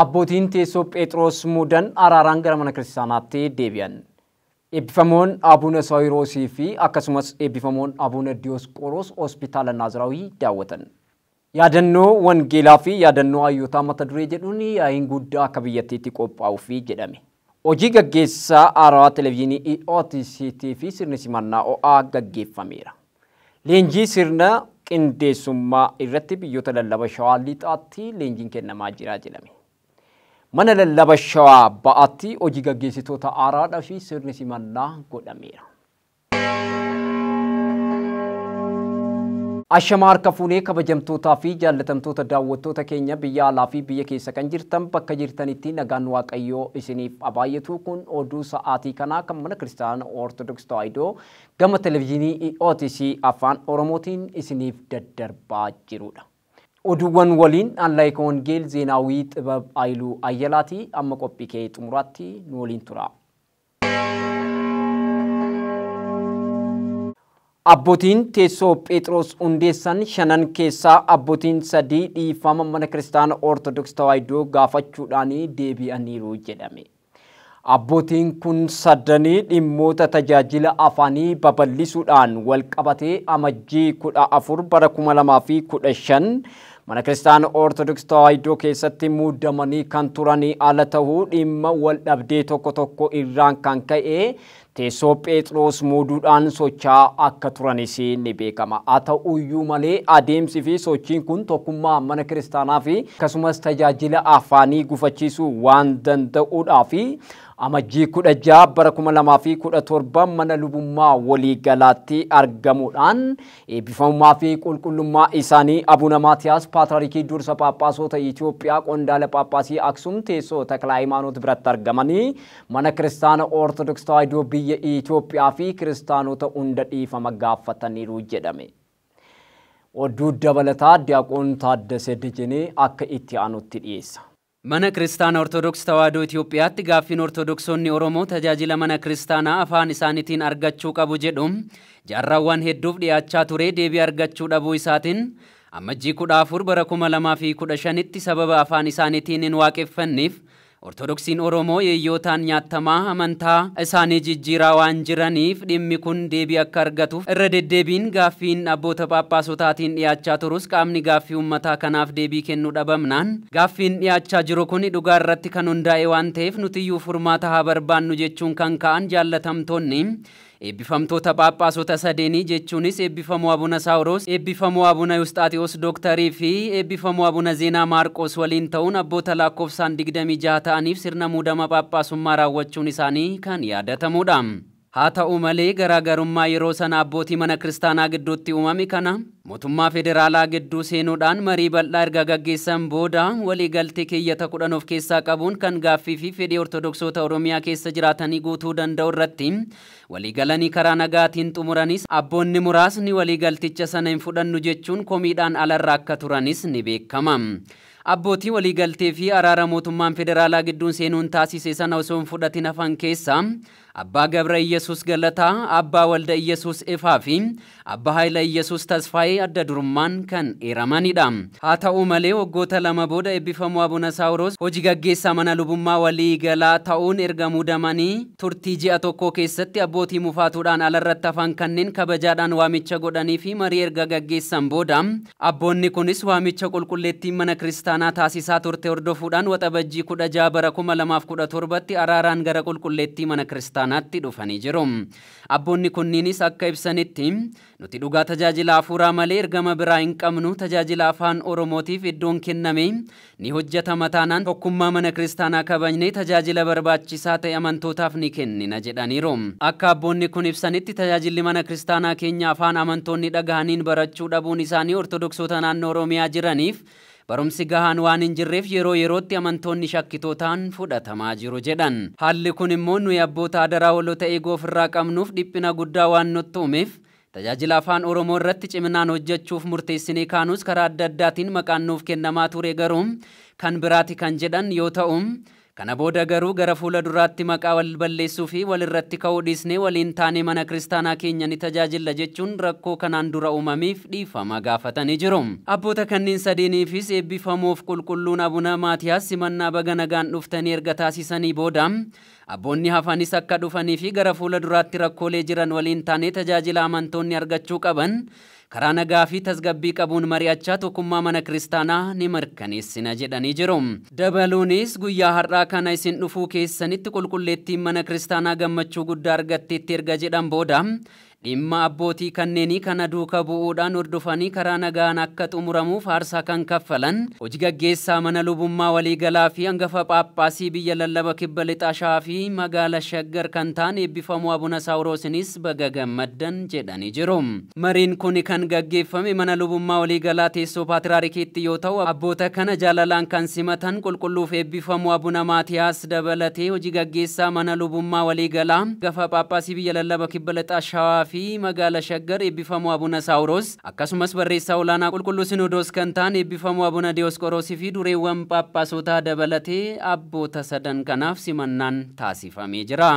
Abbootiin teessoo Phexros mudan araaraan gara mana kiristaanaatti deebi'an. Eebbifamoon Abuuna Saawiroosii fi akkasumas eebbifamoon Abuuna Diyoosqoroos hospitaala Naaziraawii daawwatan. Yaadannoo wangeelaa fi yaadannoo hayyootaa mata duree jedhuun yaa'iin guddaa akka biyyattiitti qophaa'uuf jedhame. Hojii gaggeessaa haarawaa televezyiinii OTCT fi sirni simannaa OA gaggeeffameera. Leenjii sirna qindeessummaa irratti biyyoota lallaba shawaa lixaatti leenjiin kennamaa jira jedhame. Mana lallaba shawaa ba'aatti hojii gaggeessitoota haaraadhaa fi sirni simannaa godhameera. Ashama harka fuunee kabajamtootaa fi jaallatamtoota daawwattoota keenya biyya alaa fi biyya keessa kan jirtan bakka jirtanitti nagaan Waaqayyoo isiniif abaayatu kun oduu sa'aatii kanaa kan mana kiristaana Ortodoksii Tawaahidoo gama televezyiinii OTC afaan Oromootiin isiniif daddarbaa jirudha. Oduuwwan waliin Allaayika Wongeel Zeenaawii Xibab Aayiluu Ayyalaati amma qophii kee xumuraatti nu waliin tura. Abbootiin teessoo Phexros hundeessan shanan keessaa abbootiin sadii dhiifama mana kiristaana Ortodoksii Tawaahidoo gaafachuudhaan deebi'aniiru jedhame. Abbootiin kun sadanii dhimmoota tajaajila afaanii babal'isuudhaan wal qabatee amajjii 14 bara 2015 mana kiristaana Ortodoksii Tawaahidoo keessatti muudamanii kan turanii ala ta'uu dhimma wal dhabdee tokko irraan kan ka'e teessoo Phexros muuduudhaan socho'aa akka turanis ni beekama. Haa ta'uyyuu malee adeemsi fi sochiin kun tokkummaa mana kiristaanaa fi akkasumas tajaajila afaanii gufachiisuu waan danda'uudhaaf amajjii 16 bara 2017 mana lubummaa waliigalaatti argamuudhaan eebbifamummaa fi qulqullummaa isaanii Abuuna Maatiyaas Paatriyaarkii dursa Phaaphaasota Itoophiyaa qondaala Phaaphaasii Aksum teessoo Takla Hayimaanoot biratti argamanii mana kiristaana Ortodoksii Tawaahidoo biyya Itoophiyaa fi kiristaanota hunda dhiifama gaafataniiru jedhame. Oduu dabalataa Diyaaqoon Taaddasee Dejenee akka itti aanutti dhiyeessa. Mana kiristaana Ortodoksii Tawaahidoo Itoophiyaatti gaaffiin Ortodoksonni Oromoo tajaajila mana kiristaanaa afaan isaaniitiin argachuu qabu jedhu jaarraawwan hedduuf dhiyaachaa ture deebii argachuu dhabuu isaatiin amajjii 14 bara 2015tti sababa afaan isaaniitiin hin waaqeffanneef Ortodoksiin Oromoo yeeyyootaan nyaatamaa amantaa isaanii jijjiiraa waan jiraniif dhimmi kun deebii akka argatuuf irra deddeebiin gaaffiin abboota Phaaphaasotaatiin dhiyaachaa turus qaamni gaaffii uummataa kanaaf deebii kennuu dhabamnaan gaaffiin dhiyaachaa jiru kun dhugaa irratti kan hundaa'e waan ta'eef nutiyyuu furmaata haa barbaannu jechuun kan ka'an jaallatamtoonni eebbifamtoota Phaaphaasota sadeenii jechuunis eebbifamuu Abuuna Saawiroos, eebbifamuu Abuuna Yusxaaxiyoos Dooktarii fi eebbifamuu Abuuna Zeenaa Maarqos waliin ta'uun abboota lakkoofsaan 26 ta'aniif sirna muudama Phaaphaasummaa raawwachuun isaanii kan yaadatamudha. Haa ta'u malee garaagarummaa yeroo sana abbootii mana kiristaanaa gidduutti uumame kana mootummaa federaalaa gidduu seenuudhaan marii bal'aa erga gaggeessan booda waliigaltee keeyyata 10 of keessaa qabuun kan gaaffii fi fedhii Ortodoksoota Oromiyaa keessa jiraatanii guutuu danda'u irratti waliigalanii karaa nagaatiin xumuranis abboonni muraasni waliigalticha sana hin fudhannu jechuun komiidhaan alarraa akka turanis ni beekama. Abbootii waliigaltee fi araara mootummaan federaalaa gidduun seenuun taasise sana osoo hin fudhatin hafan keessa Abbaa Gabra Iyesuus Galataa, Abbaa Walda Iyesuus Ifaa fi Abbaa Haayila Iyesuus Tasfaayee adda durummaan kan eeramanidha. Haa ta'u malee waggoota lama booda eebbifamuu Abuuna Saawiroos hojii gaggeessaa mana lubummaa waliigalaa ta'uun erga muudamanii turtii ji'a tokko keessatti abbootii mufaatuudhaan alarratti hafan kanneen kabajaadhaan waamicha godhanii fi marii erga gaggeessan booda abboonni kunis waamicha qulqulleettiin mana kiristaanaa taasisaa turte hordofuudhaan waxabajjii 16 bara 2017tti araaraan gara qulqulleettii mana kiristaanaatti dhufanii jiru. Abboonni kunniinis akka ibsanitti nuti dhugaa tajaajila hafuuraa malee ergama biraa hin qabnu tajaajila afaan Oromootiif iddoon kenname ni hojjetama taanaan tokkummaa mana kiristaanaa kabajnee tajaajila barbaachisaa ta'e amantootaaf ni kennina jedhaniiru. Akka abboonni kun ibsanitti tajaajilli mana kiristaanaa keenya afaan amantoonni dhagahaniin barachuu dhabuun isaanii Ortodoksoota naannoo Oromiyaa jiraniif barumsi gahaan waan hin jirreef yeroo yerootti amantoonni shakkitootaan fudhatamaa jiru jedhan. Haalli kun immoo nuyi abboota adaraa waloota eeguu ofirraa qabnuuf dhiphina guddaa waan nutti uumeef tajaajila afaan Oromoo irratti ciminaan hojjechuuf murteessinee kaanus karaa adda addaatiin maqaan nuuf kennamaa ture garuu kan biraati kan jedhan yoo ta'u Kana booda garuu gara fuula duraatti maqaa wal balleessuu fi walirratti ka'uu dhiisnee waliin taane mana kiristaanaa keenya ni tajaajilla jechuun rakkoo kanaan dura uumameef dhiifama gaafatanii jiru. Abboota kanneen sadeeniifis eebbifamuuf qulqulluun Abuna Maatiyaas simannaa baga nagaan dhuftanii erga taasisanii booda abboonni hafanis akka dhufanii fi gara fuula duraatti rakkoolee jiran waliin taane tajaajila amantoonni argachuu qaban karaa nagaa fi tasgabbii qabuun mari'achaa tokkummaa mana kiristaanaa ni mirkaneessina jedhanii jiru. Dabaluunis guyyaa har'aa kana isin dhufuu keessanitti qulqulleettiin mana kiristaanaa gammachuu guddaa argatteetti erga jedhan booda dhimma abbootii kanneenii kana duuka bu'uudhaan hordofanii karaa nagaan akka xumuramuuf aarsaa kan kaffalan hojii gaggeessaa mana lubummaa waliigalaa fi hangafa Phaaphaasii biyya lallaba kibba lixaa Shawaa fi magaala Shaggar kan ta'an eebbifamuu Abuna Saawuroosinis baga gammaddan jedhanii jiru. Mariin kun kan gaggeeffame mana lubummaa waliigalaa teessoo Paatriyaarkiitti yoo ta'u abboota kana jaalalaan kan simatan qulqulluuf eebbifamuu Abuna Maatiyaas dabalatee hojii gaggeessaa mana lubummaa waliigalaa hangafa Phaaphaasii biyya lallaba kibba lixaa Shawaa fi magaala Shaggar eebbifamuu Abuna Saawuroos akkasumas barreessaa olaanaa qulqulluu Sinodoos kan ta'an eebbifamuu Abuna Diyoosqoroosii fi dureewwan Phaaphaasotaa dabalatee abboota sadan kanaaf simannaan taasifamee jira.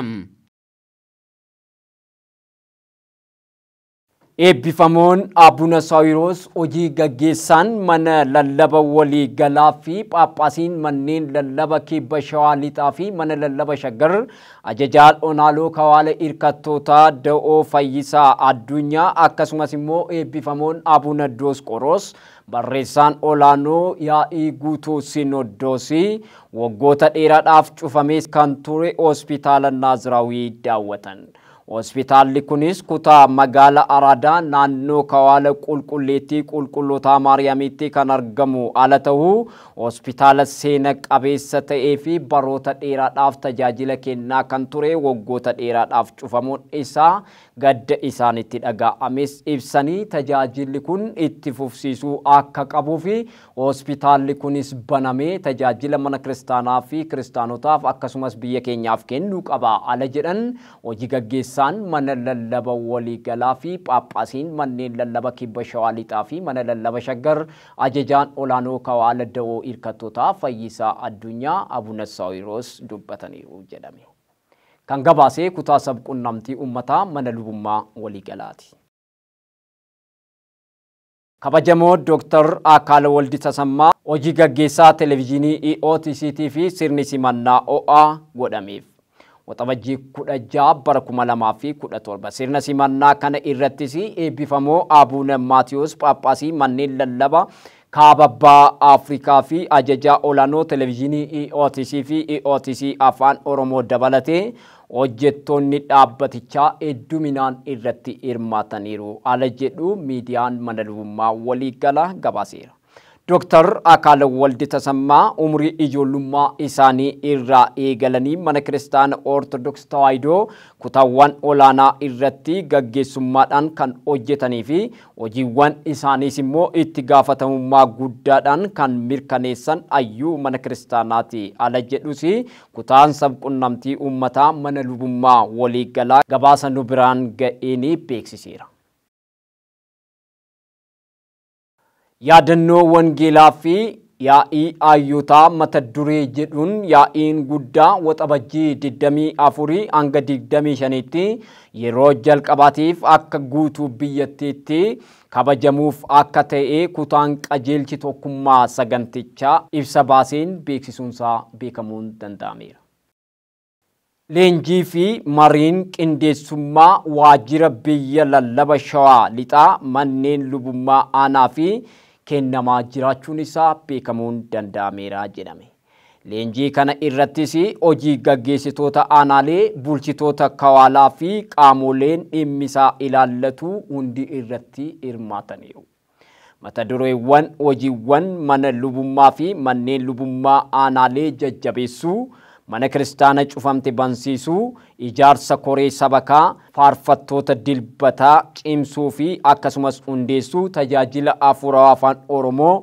Eebbifamuun Abuna Saawuroos hojii gaggeessaan mana lallaba waliigalaa fi Phaaphaasiin manneen lallaba kibba Shawaa lixaa fi mana lallaba Shaggar ajajaa onaaloo kawaala hirkattootaa Da'oo Fayyisaa Addunyaa akkasumas immoo eebbifamuun Abuna Diyoosqoroos barreessaan olaanoo yaa'ii guutuu Sinodoosii waggoota dheeraadhaaf cufamee kan ture hospitaala Naaziraawii daawwatan. Hospitaalli kunis kutaa magaala Araadaa naannoo kawaala qulqulleettii qulqulloota Maariyaamitti kan argamu ala ta'uu hospitaala seena qabeessa ta'ee fi baroota dheeraadhaaf tajaajila kennaa kan ture waggoota dheeraadhaaf cufamuun isaa gadda isaanitti dhaga'ames ibsanii tajaajilli kun itti fufsiisuu akka qabuu fi hospitaalli kunis banamee tajaajila mana kiristaanaa fi kiristaanotaaf akkasumas biyya keenyaaf kennuu qaba ala jedhan hojii gaggeessaan mana lallaba waliigalaa fi Phaaphaasiin manneen lallaba kibba Shawaa lixaa fi mana lallaba Shaggar ajajaan olaanoo kawaala Da'oo hirkattootaa Fayyisaa Addunyaa Abuna Saawuroos dubbataniiru jedhame. Kan gabaasee kutaa sabquunnamtii uummataa mana lubummaa waliigalaati. Kabajamoo Dr. Akaala Waldi Tasammaa hojii gaggeessaa televezyiinii OTCT fi sirni simannaa OA godhameef. Waxabajjii 16 bara 2017 sirna simannaa kana irrattis eebbifamoo Abuna Maatiyoos Phaaphaasii manneen lallaba Kaabaa Afrikaa fi ajajaa olaanoo televezyiinii OTC fi OTC afaan Oromoo dabalatee hojjettoonni dhaabbatichaa hedduminaan irratti hirmaataniiru ala jedhu miidiyaan mana lubummaa waliigalaa gabaaseera. Dr. Akaala Waldi Tasammaa umrii ijoollummaa isaanii irraa eegalanii mana kiristaana Ortodoks Tawaahidoo kutaawwan olaanaa irratti gaggeessummaadhaan kan hojjetanii fi hojiiwwan isaaniis immoo itti gaafatamummaa guddaadhaan kan mirkaneessan ayyuu mana kiristaanaati ala jedhus kutaan sabquunnamtii uummataa mana lubummaa waliigalaa gabaasa nu biraan ga'een beeksiseera. Yaadannoo wangeelaa fi yaa'ii ayyootaa mata duree jedhuun yaa'iin guddaa waxabajjii 24 hanga 25tti yeroo jalqabaatiif akka guutuu biyyattiitti kabajamuuf akka ta'e kutaan qajeelchi tokkummaa sagantichaa ibsa baaseen beeksisuunsaa beekamuun danda'ameera. Leenjii fi mariin qindeessummaa waajjira biyya lallaba Shawaa lixaa manneen lubummaa aanaa fi kennamaa jiraachuun isaa beekamuun danda'ameera jedhame. Leenjii kana irrattis hojii gaggeessitoota aanaalee bulchitoota kawaalaa fi qaamoleen dhimmisaa ilaallatu hundi irratti hirmaataniiru. Mata dureewwan hojiiwwan mana lubummaa fi manneen lubummaa aanaalee jajjabeessuu mana kiristaana cufamte bansiisuu ijaarsa koree sabakaa faarfattoota dilbataa cimsuu fi akkasumas hundeessuu tajaajila afuurawaa afaan Oromoo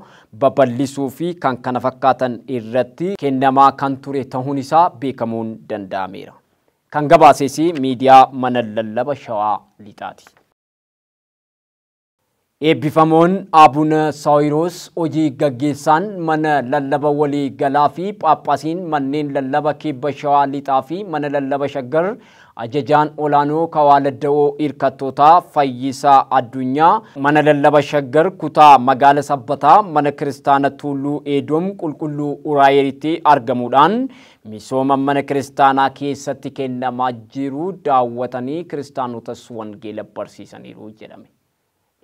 babal'isuu fi kan kana fakkaatan irratti kennamaa kan ture ta'uun isaa beekamuun danda'ameera. Kan gabaases miidiyaa mana lallaba Shawaa lixaati. Eebbifamoon Abuna Saawiroos hojii gaggeessaan mana lallaba walii galaa fi Phaaphaasiin manneen lallaba kibba Shawaa Lixaa fi mana lallaba Shaggar ajajaan olaanoo Kawaaladda'oo Irkattootaa Fayyisaa Addunyaa mana lallaba Shaggar kutaa magaala Sabbataa mana kiristaana Tulluu Eedoom qulqulluu Uraayeritti argamuudhaan misooma mana kiristaanaa keessatti kennamaa jiru daawwatanii kiristaanotas wangeela barsiisaniiru jedhame.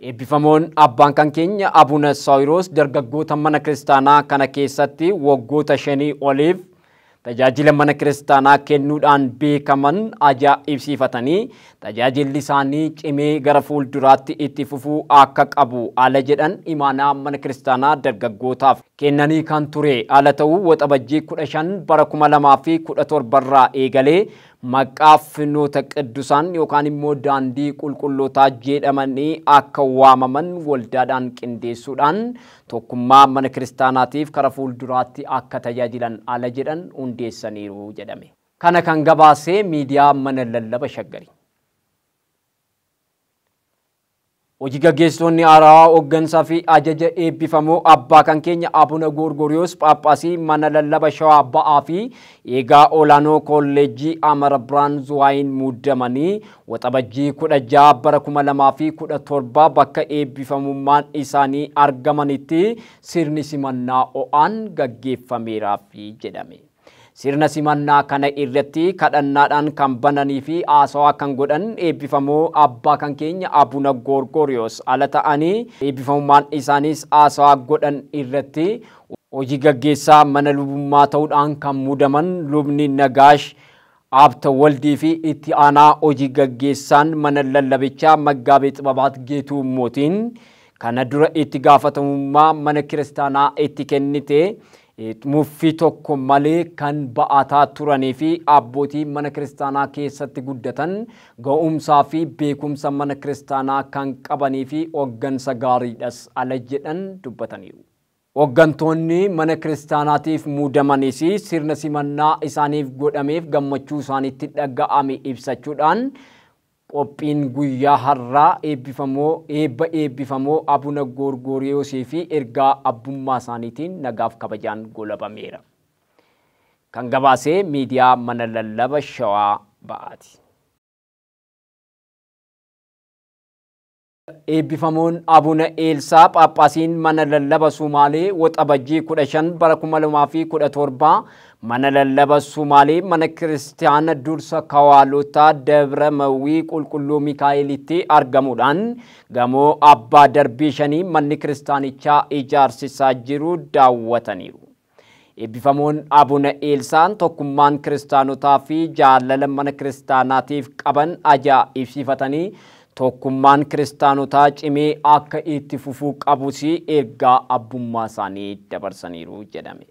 Eebbifamoon abbaan kan keenya Abuna Saawiroos dargaggoota mana kiristaanaa kana keessatti waggoota 5 oliif tajaajila mana kiristaanaa kennuudhaan beekaman ajaa'ibsiifatanii tajaajilli isaanii cimee gara fuulduraatti itti fufuu akka qabu ala jedhan imaanaa mana kiristaanaa dargaggootaaf kennanii kan ture ala ta'uu waxabajjii 15 bara 2017 irraa eegalee maqaa Finoota Qidduusaan yookaan immoo daandii qulqullootaa jedhamanii akka waamaman waldaadhaan qindeessuudhaan tokkummaa mana kiristaanaatiif kara fuulduraatti akka tajaajilan ala jedhan hundeessaniiru jedhame. Kana kan gabaasee miidiyaa mana lallaba Shaggari. Hojii gaggeessitoonni haarawaa hooggansaa fi ajaja eebbifamoo abbaa kan keenya Abuna Goorgooriyoos Phaaphaasii mana lallaba Shawaa Ba'aa fi eegaa olaanoo kolleejjii Amara Biraan Zuwaayin muudamanii waxabajjii 16 bara 2017 bakka eebbifamummaan isaanii argamanitti sirni simannaa o'aan gaggeeffameeraafi jedhame. Sirna simannaa kana irratti kadhannaadhaan kan bananii fi haasawaa kan godhan eebbifamoo abbaa kan keenya Abuna Goorgooriyoos ala ta'anii eebbifamummaan isaaniis haasawaa godhan irratti hojii gaggeessaa mana lubummaa ta'uudhaan kan muudaman lubni Nagaash Abta Waldii fi itti aanaa hojii gaggeessaan mana lallabichaa Maggaabee Xibabaat Geetuu Mootiin kana dura itti gaafatamummaa mana kiristaanaa itti kennite muffii tokko malee kan ba'ataa turanii fi abbootii mana kiristaanaa keessatti guddatan ga'umsaa fi beekumsa mana kiristaanaa kan qabanii fi hooggansa gaariidhas ala jedhan dubbataniiru. Hooggantoonni mana kiristaanaatiif muudamanis sirna simannaa isaaniif godhameef gammachuu isaaniitti dhaga'ame ibsachuudhaan qophiin guyyaa har'aa eebbifamoo Abuna Goorgooriyoosii fi ergaa abbummaa isaaniitiin nagaaf kabajaan golabameera. Kan gabaasee miidiyaa mana lallaba Shawaa Ba'aati. Eebbifamoon Abuna Eelsaa Phaaphaasiin mana lallaba Sumaalee waxabajjii 15 bara 2017 mana lallaba Sumaalee mana kiristaana dursa Kawaalotaa Dabra Mawwii qulqulluu Mikaa'elitti argamuudhaan gamoo abbaa darbii 5 manni kiristaanichaa ijaarsisaa jiru daawwataniiru. Eebbifamoon Abuna Eelsaan tokkummaan kiristaanotaa fi jaalala mana kiristaanaatiif qaban ajaa'ibsiifatanii tokkummaan kiristaanotaa cimee akka itti fufuu qabus ergaa abbummaa isaanii dabarsaniiru jedhame.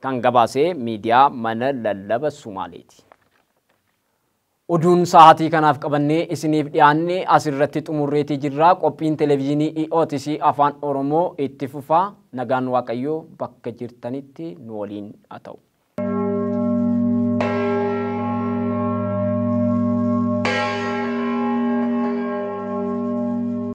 Kan gabaasee miidiyaa mana lallaba Sumaaleeti. Oduun sa'aatii kanaaf qabannee isiniif dhiyaanne asirratti xumurreetii jirra. Qophiin televezyiinii EOTC Afaan Oromoo itti fufaa. Nagaan Waaqayyoo bakka jirtanitti nu waliin haa ta'u.